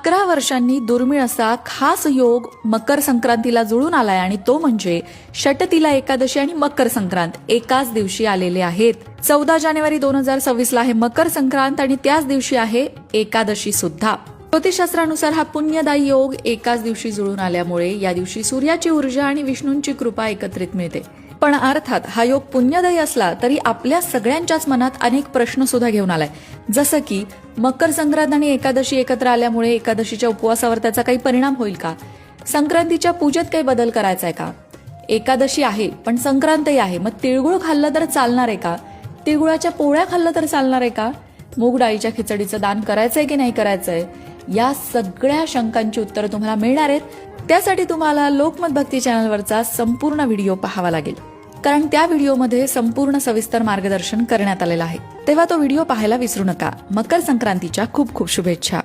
11 वर्षांनी दुर्मिळ असा खास योग मकर संक्रांतीला जुळून आलाय आणि तो म्हणजे षटतिला एकादशी आणि मकर संक्रांत एकाच दिवशी आलेले आहेत. 14 जानेवारी 2026 ला आहे मकर संक्रांत आणि त्याच दिवशी आहे एकादशी सुद्धा. ज्योतिषशास्त्रानुसार हा पुण्यदायी योग एकाच दिवशी जुळून आल्यामुळे या दिवशी सूर्याची ऊर्जा आणि विष्णूंची कृपा एकत्रित मिळते. पण अर्थात हा योग पुण्यदायी असला तरी आपल्या सगळ्यांच्याच मनात अनेक प्रश्न सुद्धा घेऊन आलाय. जसं की मकर संक्रांत आणि एकादशी एकत्र आल्यामुळे एकादशीच्या उपवासावर त्याचा काही परिणाम होईल का? संक्रांतीच्या पूजेत काही बदल करायचा आहे का? एकादशी आहे पण संक्रांतही आहे, मग तिळगुळ खाल्लं तर चालणार आहे का? तिळगुळाच्या पोळ्या खाल्लं तर चालणार आहे का? मूग डाळीच्या खिचडीचं दान करायचंय की नाही करायचंय? या सगळ्या शंकांची उत्तरं तुम्हाला मिळणार आहेत. त्यासाठी तुम्हाला लोकमत भक्ती चॅनलवरचा संपूर्ण व्हिडिओ पाहावा लागेल, कारण त्या व्हिडिओमध्ये संपूर्ण सविस्तर मार्गदर्शन करण्यात आलेलं आहे. तेव्हा तो व्हिडिओ पाहायला विसरू नका. मकर संक्रांतीच्या खूप खूप शुभेच्छा.